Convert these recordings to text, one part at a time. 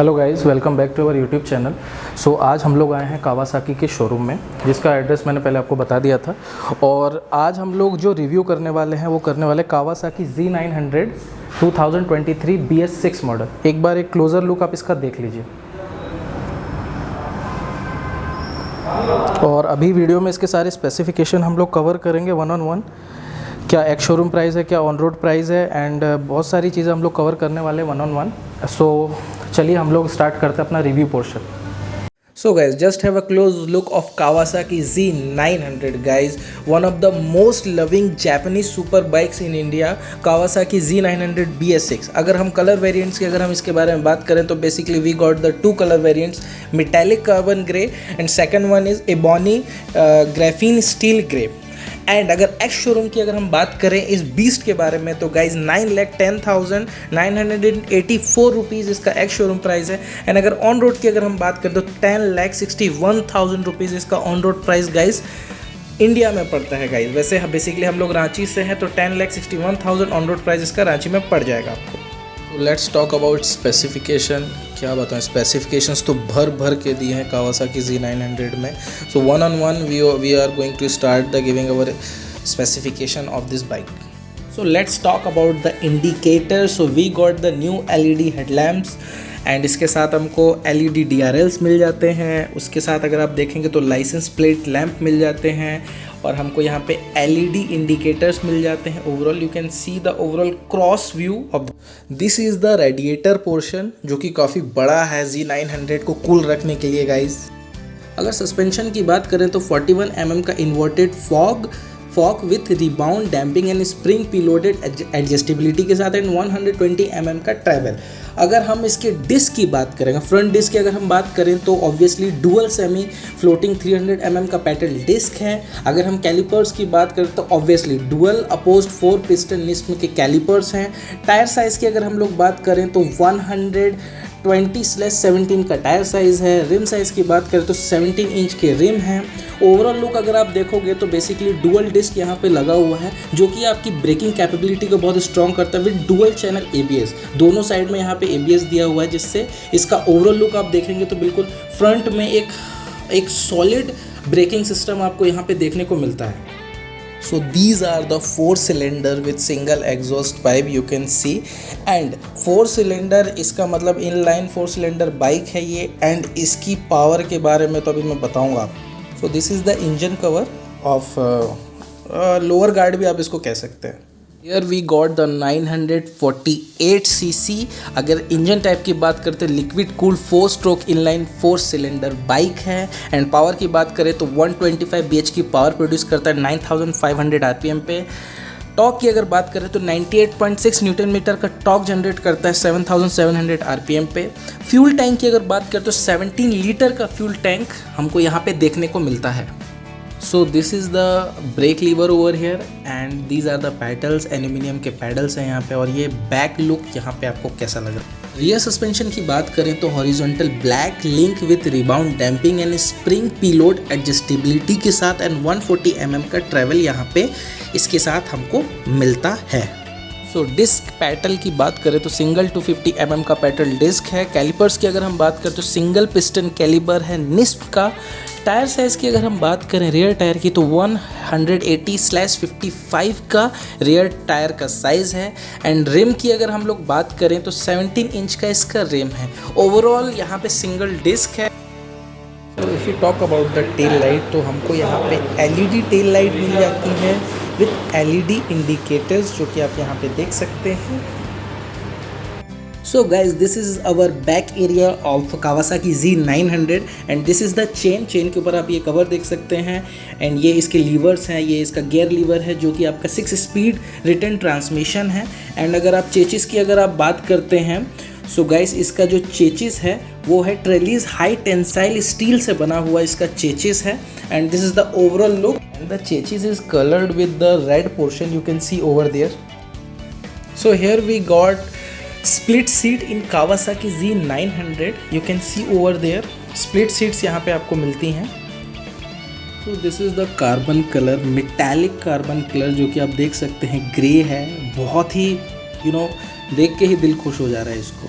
Hello guys, welcome back to our YouTube channel. So आज हम लोग आए हैं कावासाकी के शोरूम में, जिसका एड्रेस मैंने पहले आपको बता दिया था। और आज हम लोग जो रिव्यू करने वाले हैं वो करने वाले कावासाकी Z900 2023 BS6 मॉडल। एक बार एक क्लोज़र लुक आप इसका देख लीजिए। और अभी वीडियो में इसके सारे स्पेसिफिकेशन हम लोग कवर करेंगे वन ऑन वन। क्या एक्स शोरूम प्राइस है, क्या ऑन रोड प्राइस है, एंड बहुत सारी चीज़ें हम लोग कवर करने वाले वन ऑन वन। सो चलिए हम लोग स्टार्ट करते हैं अपना review portion. So guys, just have a close look of Kawasaki Z900 guys, one of the most loving Japanese super bikes in India, Kawasaki Z900 BS6। अगर हम कलर वेरिएंट्स की अगर हम इसके बारे में बात करें तो basically we got the two colour variants, metallic carbon grey and second one is ebony graphene steel grey। And अगर एक्स शोरूम की अगर हम बात करें इस बीस्ट के बारे में तो गाइज 9,10,984 रुपीज़ इसका एक्स शोरूम प्राइस है। एंड अगर ऑन रोड की अगर हम बात करें तो 10,61,000 रुपीज़ इसका on road price guys India में पड़ता है गाइज। वैसे बेसिकली हम लोग रांची से हैं तो 10,61,000 ऑन रोड प्राइस इसका रांची में पड़ जाएगा आपको। Let's talk about specification. क्या बताएं, स्पेसिफिकेशंस तो भर भर के दिए हैं कावासाकी Z900 में। So one on one we are going to start the giving our specification of this bike. So let's talk about the indicator। So we got the new LED headlamps and इसके साथ हमको LED DRLs मिल जाते हैं। उसके साथ अगर आप देखेंगे तो लाइसेंस प्लेट लैंप मिल जाते हैं और हमको यहाँ पे LED इंडिकेटर्स मिल जाते हैं। Overall you can see the overall cross view of this is the radiator portion, जो कि काफ़ी बड़ा है Z900 को कूल रखने के लिए गाइज। अगर सस्पेंशन की बात करें तो 41 mm का inverted fork with rebound damping and spring preloaded adjustability के साथ एंड 120 mm का ट्रैवल। अगर हम इसके डिस्क की बात करेंगे, फ्रंट डिस्क की अगर हम बात करें तो obviously dual semi floating 300 mm का पेडल डिस्क है। अगर हम कैलिपर्स की बात करें तो ऑब्वियसली डुअल अपोज्ड 4 पिस्टन निस्म के कैलिपर्स हैं। टायर साइज़ की अगर हम लोग बात करें तो 120/17 का टायर साइज़ है। रिम साइज़ की बात करें तो 17 इंच के रिम हैं। ओवरऑल लुक अगर आप देखोगे तो बेसिकली डुअल डिस्क यहाँ पे लगा हुआ है, जो कि आपकी ब्रेकिंग कैपेबिलिटी को बहुत स्ट्रॉन्ग करता है विद डुअल चैनल ABS। दोनों साइड में यहाँ पे ABS दिया हुआ है, जिससे इसका ओवरऑल लुक आप देखेंगे तो बिल्कुल फ्रंट में एक सॉलिड ब्रेकिंग सिस्टम आपको यहाँ पे देखने को मिलता है। So these are the 4 cylinder with single exhaust pipe you can see, and 4 cylinder इसका मतलब इनलाइन 4 cylinder बाइक है ये। एंड इसकी पावर के बारे में तो अभी मैं बताऊंगा। So this is the engine cover of lower guard भी आप इसको कह सकते हैं। Here we got the 948cc। अगर इंजन टाइप की बात करते हैं liquid cooled 4 stroke inline 4 cylinder bike है। एंड पावर की बात करें तो 125 bh की पावर प्रोड्यूस करता है 9500 RPM पे। टॉर्क की अगर बात करें तो 98.6 न्यूटन मीटर का टॉर्क जनरेट करता है 7700 RPM पे। फ्यूल टैंक की अगर बात करें तो 17 लीटर का फ्यूल टैंक हमको यहाँ पे देखने को मिलता है। So this is the brake lever over here and these are the paddles. Aluminium के पैडल्स हैं यहाँ पे। और ये बैक लुक यहाँ पे आपको कैसा लग रहा है। रियर सस्पेंशन की बात करें तो horizontal black link with rebound damping and spring preload adjustability के साथ एंड 140 mm का ट्रैवल यहाँ पे इसके साथ हमको मिलता है। सो डिस्क पैटल की बात करें तो सिंगल 250 mm का पैटल डिस्क है। कैलिपर्स की अगर हम बात करें तो सिंगल पिस्टन कैलिबर है निस्प का। टायर साइज़ की अगर हम बात करें रियर टायर की तो 180/55 का रियर टायर का साइज़ है। एंड रिम की अगर हम लोग बात करें तो 17 इंच का इसका रिम है। ओवरऑल यहाँ पे सिंगल डिस्क है। तो if you talk about the tail light तो हमको यहाँ पे LED टेल लाइट मिल जाती है विथ LED इंडिकेटर्स, जो कि आप यहाँ पे देख सकते हैं। So guys, this is our back area of Kawasaki Z900 and this is the chain के ऊपर आप ये कवर देख सकते हैं। एंड ये इसके लीवर्स हैं, ये इसका गियर लीवर है जो कि आपका 6 स्पीड रिटर्न ट्रांसमिशन है। एंड अगर आप चेचिस की अगर आप बात करते हैं सो गाइस, इसका जो चेचिस है वो है ट्रेलिस हाई टेंसाइल स्टील से बना हुआ इसका चेचिस है। And this is the overall look and the chassis is coloured with the red portion you can see over there. So here we got split seat in Kawasaki Z900 you can see over there. Split seats यहाँ पे आपको मिलती हैं। So this is the carbon colour, metallic carbon colour, जो कि आप देख सकते हैं ग्रे है। बहुत ही देख के ही दिल खुश हो जा रहा है इसको।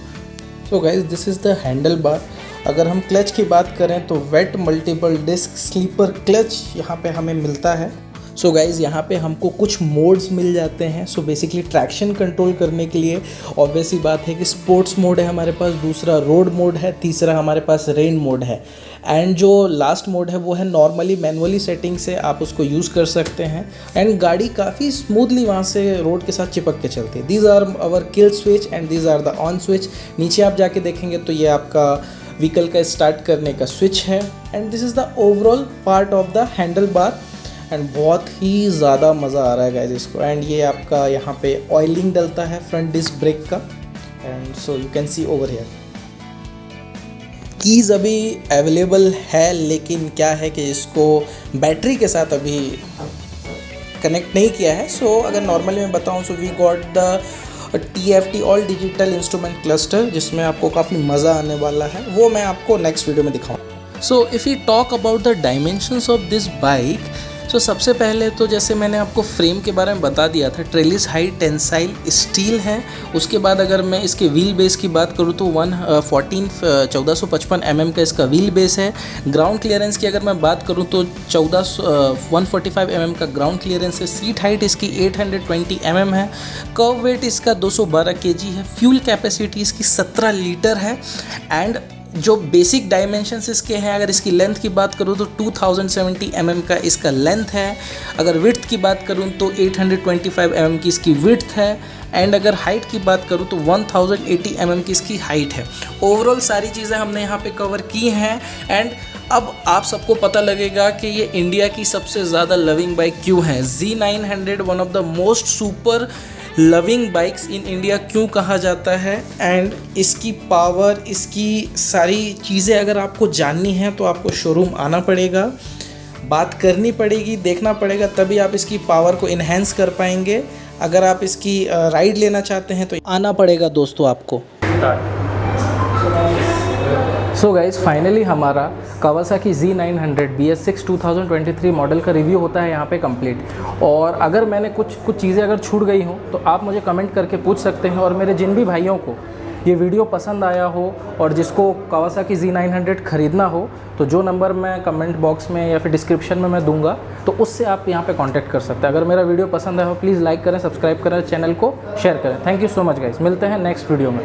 So guys this is the handle bar. अगर हम क्लच की बात करें तो wet multiple disc slipper clutch यहाँ पे हमें मिलता है। सो गाइज़ यहाँ पे हमको कुछ मोड्स मिल जाते हैं। सो बेसिकली ट्रैक्शन कंट्रोल करने के लिए ऑब्वियस ही बात है कि स्पोर्ट्स मोड है हमारे पास, दूसरा रोड मोड है, तीसरा हमारे पास रेन मोड है, एंड जो लास्ट मोड है वो है नॉर्मली मैनुअली सेटिंग से आप उसको यूज़ कर सकते हैं एंड गाड़ी काफ़ी स्मूथली वहाँ से रोड के साथ चिपक के चलती है। These are our kill switch and these are the on switch. नीचे आप जाके देखेंगे तो ये आपका व्हीकल का स्टार्ट करने का स्विच है and this is the overall part of the handle bar and बहुत ही ज़्यादा मज़ा आ रहा है गाइस इसको। एंड ये आपका यहाँ पे ऑयलिंग डलता है फ्रंट डिस्क ब्रेक का and so you can see over here. Keys अभी अवेलेबल है, लेकिन क्या है कि इसको बैटरी के साथ अभी कनेक्ट नहीं किया है। सो अगर नॉर्मली मैं बताऊँ so we got the TFT all digital instrument cluster, जिसमें आपको काफ़ी मज़ा आने वाला है, वो मैं आपको नेक्स्ट वीडियो में दिखाऊँ। So if you talk about the dimensions of this bike, तो सबसे पहले तो जैसे मैंने आपको फ्रेम के बारे में बता दिया था, ट्रेलिस हाई टेंसाइल स्टील है। उसके बाद अगर मैं इसके व्हील बेस की बात करूँ तो 1455 mm का इसका व्हील बेस है। ग्राउंड क्लियरेंस की अगर मैं बात करूँ तो 145 mm का ग्राउंड क्लियरेंस है। सीट हाइट इसकी 820 mm है। कर्व वेट इसका 212 kg है। फ्यूल कैपेसिटी इसकी 17 लीटर है। एंड जो बेसिक डायमेंशंस इसके हैं, अगर इसकी लेंथ की बात करूँ तो 2070 mm का इसका लेंथ है। अगर विड्थ की बात करूँ तो 825 mm की इसकी विड्थ है। एंड अगर हाइट की बात करूँ तो 1080 mm की इसकी हाइट है। ओवरऑल सारी चीज़ें हमने यहाँ पे कवर की हैं। एंड अब आप सबको पता लगेगा कि ये इंडिया की सबसे ज़्यादा लविंग बाइक क्यों है। Z900 one of the most super loving bikes in India क्यों कहा जाता है। एंड इसकी पावर, इसकी सारी चीज़ें अगर आपको जाननी है तो आपको शोरूम आना पड़ेगा, बात करनी पड़ेगी, देखना पड़ेगा, तभी आप इसकी पावर को इन्हेंस कर पाएंगे। अगर आप इसकी राइड लेना चाहते हैं तो आना पड़ेगा दोस्तों आपको। सो गाइज़ फाइनली हमारा कावासाकी Z900 BS6 2023 मॉडल का रिव्यू होता है यहाँ पे कंप्लीट। और अगर मैंने कुछ चीज़ें अगर छूट गई हों तो आप मुझे कमेंट करके पूछ सकते हैं। और मेरे जिन भी भाइयों को ये वीडियो पसंद आया हो और जिसको कावासाकी Z900 ख़रीदना हो तो जो नंबर मैं कमेंट बॉक्स में या फिर डिस्क्रिप्शन में मैं दूंगा तो उससे आप यहाँ पे कांटेक्ट कर सकते हैं। अगर मेरा वीडियो पसंद आया हो प्लीज़ लाइक करें, सब्सक्राइब करें, चैनल को शेयर करें। Thank you so much guys, मिलते हैं नेक्स्ट वीडियो में।